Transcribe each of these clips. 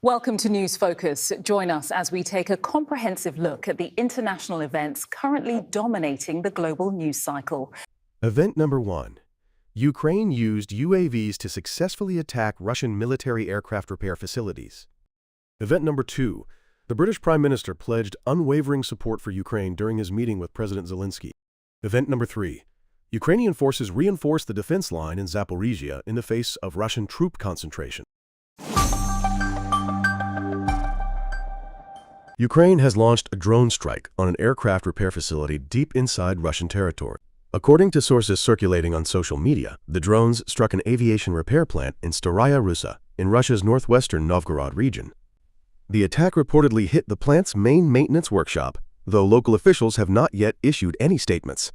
Welcome to News Focus. Join us as we take a comprehensive look at the international events currently dominating the global news cycle. Event number 1. Ukraine used UAVs to successfully attack Russian military aircraft repair facilities. Event number 2. The British Prime Minister pledged unwavering support for Ukraine during his meeting with President Zelensky. Event number 3. Ukrainian forces reinforced the defense line in Zaporizhia in the face of Russian troop concentration. Ukraine has launched a drone strike on an aircraft repair facility deep inside Russian territory. According to sources circulating on social media, the drones struck an aviation repair plant in Staraya Russa in Russia's northwestern Novgorod region. The attack reportedly hit the plant's main maintenance workshop, though local officials have not yet issued any statements.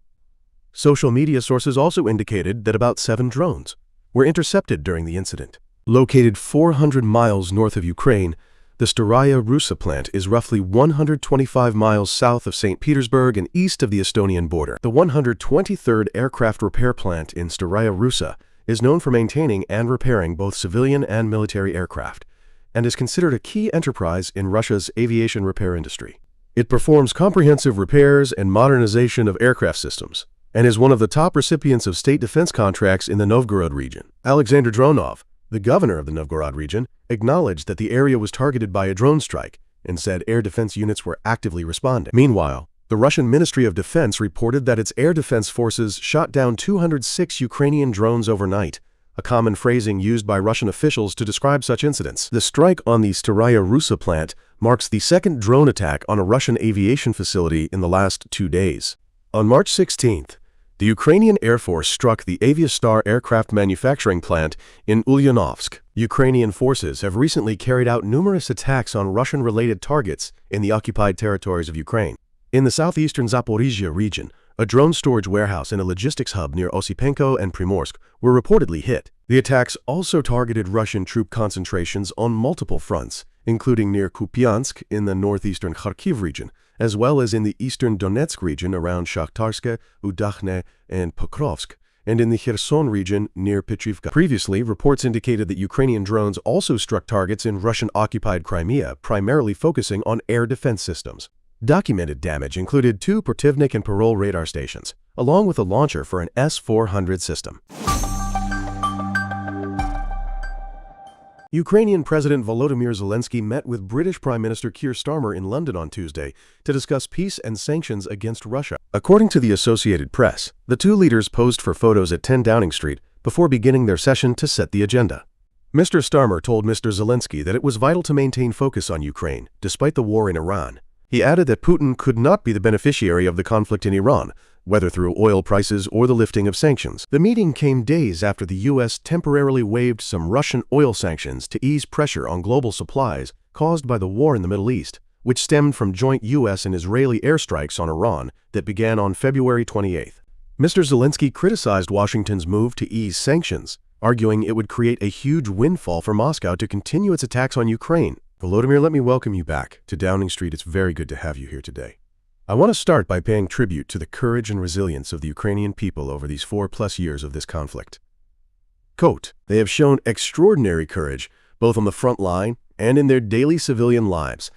Social media sources also indicated that about 7 drones were intercepted during the incident. Located 400 miles north of Ukraine, the Staraya Russa plant is roughly 125 miles south of Saint Petersburg and east of the Estonian border. The 123rd Aircraft Repair Plant in Staraya Russa is known for maintaining and repairing both civilian and military aircraft, and is considered a key enterprise in Russia's aviation repair industry. It performs comprehensive repairs and modernization of aircraft systems, and is one of the top recipients of state defense contracts in the Novgorod region. Alexander Dronov, the governor of the Novgorod region, acknowledged that the area was targeted by a drone strike and said air defense units were actively responding. Meanwhile, the Russian Ministry of Defense reported that its air defense forces shot down 206 Ukrainian drones overnight, a common phrasing used by Russian officials to describe such incidents. The strike on the Staraya Russa plant marks the second drone attack on a Russian aviation facility in the last 2 days. On March 16th, the Ukrainian Air Force struck the Aviastar aircraft manufacturing plant in Ulyanovsk. Ukrainian forces have recently carried out numerous attacks on Russian-related targets in the occupied territories of Ukraine. In the southeastern Zaporizhia region, a drone storage warehouse and a logistics hub near Osipenko and Primorsk were reportedly hit. The attacks also targeted Russian troop concentrations on multiple fronts, including near Kupiansk in the northeastern Kharkiv region, as well as in the eastern Donetsk region around Shakhtarsk, Udakhne, and Pokrovsk, and in the Kherson region near Petrivka. Previously, reports indicated that Ukrainian drones also struck targets in Russian-occupied Crimea, primarily focusing on air defense systems. Documented damage included 2 Protivnik and Parol radar stations, along with a launcher for an S-400 system. Ukrainian President Volodymyr Zelensky met with British Prime Minister Keir Starmer in London on Tuesday to discuss peace and sanctions against Russia. According to the Associated Press, the 2 leaders posed for photos at 10 Downing Street before beginning their session to set the agenda. Mr. Starmer told Mr. Zelensky that it was vital to maintain focus on Ukraine, despite the war in Iran. He added that Putin could not be the beneficiary of the conflict in Iran, whether through oil prices or the lifting of sanctions. The meeting came days after the U.S. temporarily waived some Russian oil sanctions to ease pressure on global supplies caused by the war in the Middle East, which stemmed from joint U.S. and Israeli airstrikes on Iran that began on February 28th. Mr. Zelensky criticized Washington's move to ease sanctions, arguing it would create a huge windfall for Moscow to continue its attacks on Ukraine. Volodymyr, let me welcome you back to Downing Street. It's very good to have you here today. I want to start by paying tribute to the courage and resilience of the Ukrainian people over these 4+ years of this conflict. Quote, "They have shown extraordinary courage, both on the front line and in their daily civilian lives,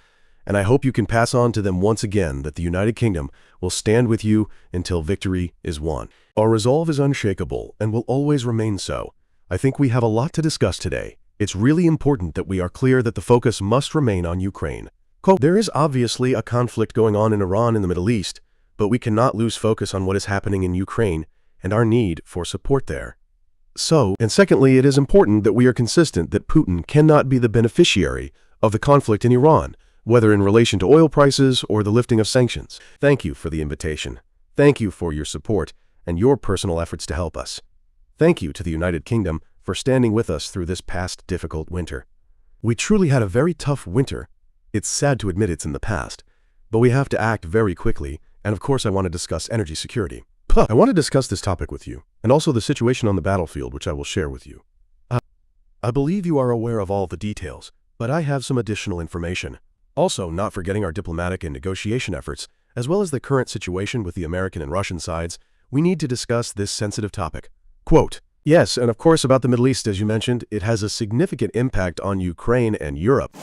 and I hope you can pass on to them once again that the United Kingdom will stand with you until victory is won. Our resolve is unshakable and will always remain so. I think we have a lot to discuss today. It's really important that we are clear that the focus must remain on Ukraine." Quote, "There is obviously a conflict going on in Iran and the Middle East, but we cannot lose focus on what is happening in Ukraine and our need for support there. And secondly, it is important that we are consistent that Putin cannot be the beneficiary of the conflict in Iran, whether in relation to oil prices or the lifting of sanctions. Thank you for the invitation. Thank you for your support and your personal efforts to help us. Thank you to the United Kingdom for standing with us through this past difficult winter. We truly had a very tough winter. It's sad to admit it's in the past, but we have to act very quickly, and of course I want to discuss energy security. I want to discuss this topic with you, and also the situation on the battlefield, which I will share with you. I believe you are aware of all the details, but I have some additional information. Also, not forgetting our diplomatic and negotiation efforts, as well as the current situation with the American and Russian sides, we need to discuss this sensitive topic. Quote, "Yes, and of course about the Middle East, as you mentioned, it has a significant impact on Ukraine and Europe."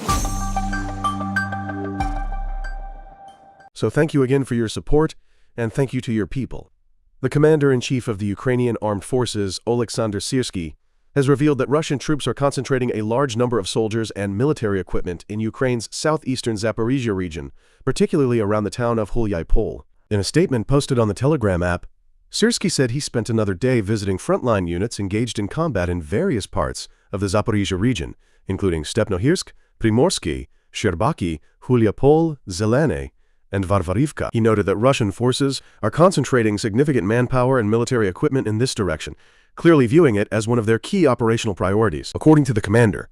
So thank you again for your support, and thank you to your people. The commander-in-chief of the Ukrainian Armed Forces, Oleksandr Syrsky, has revealed that Russian troops are concentrating a large number of soldiers and military equipment in Ukraine's southeastern Zaporizhia region, particularly around the town of Hulyai-Pol. In a statement posted on the Telegram app, Syrsky said he spent another day visiting frontline units engaged in combat in various parts of the Zaporizhia region, including Stepnohirsk, Primorsky, Shcherbaki, Hulyai-Pol, Zelene, and Varvarivka. He noted that Russian forces are concentrating significant manpower and military equipment in this direction, clearly viewing it as one of their key operational priorities. According to the commander,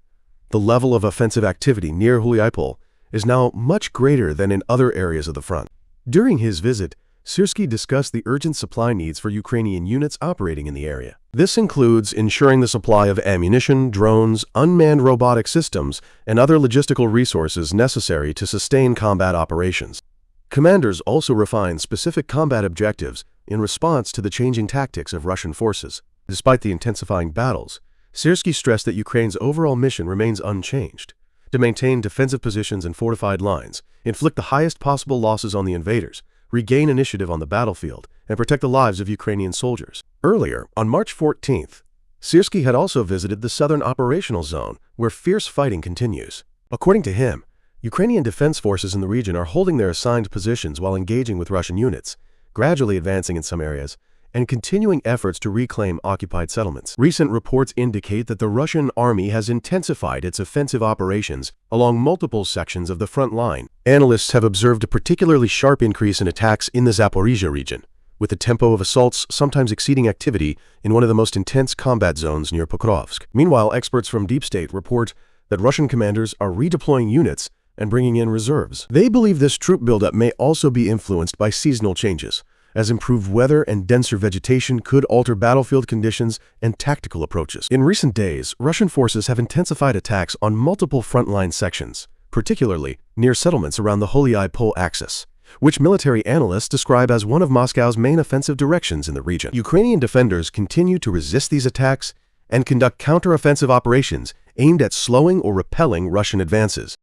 the level of offensive activity near Hulyai-Pol is now much greater than in other areas of the front. During his visit, Syrsky discussed the urgent supply needs for Ukrainian units operating in the area. This includes ensuring the supply of ammunition, drones, unmanned robotic systems, and other logistical resources necessary to sustain combat operations. Commanders also refined specific combat objectives in response to the changing tactics of Russian forces. Despite the intensifying battles, Syrsky stressed that Ukraine's overall mission remains unchanged: to maintain defensive positions and fortified lines, inflict the highest possible losses on the invaders, regain initiative on the battlefield, and protect the lives of Ukrainian soldiers. Earlier, on March 14th, Syrsky had also visited the southern operational zone, where fierce fighting continues. According to him, Ukrainian defense forces in the region are holding their assigned positions while engaging with Russian units, gradually advancing in some areas, and continuing efforts to reclaim occupied settlements. Recent reports indicate that the Russian army has intensified its offensive operations along multiple sections of the front line. Analysts have observed a particularly sharp increase in attacks in the Zaporizhia region, with the tempo of assaults sometimes exceeding activity in one of the most intense combat zones near Pokrovsk. Meanwhile, experts from Deep State report that Russian commanders are redeploying units and bringing in reserves. They believe this troop buildup may also be influenced by seasonal changes, as improved weather and denser vegetation could alter battlefield conditions and tactical approaches. In recent days, Russian forces have intensified attacks on multiple frontline sections, particularly near settlements around the Hulyai-Pol axis, which military analysts describe as one of Moscow's main offensive directions in the region. Ukrainian defenders continue to resist these attacks and conduct counter-offensive operations aimed at slowing or repelling Russian advances.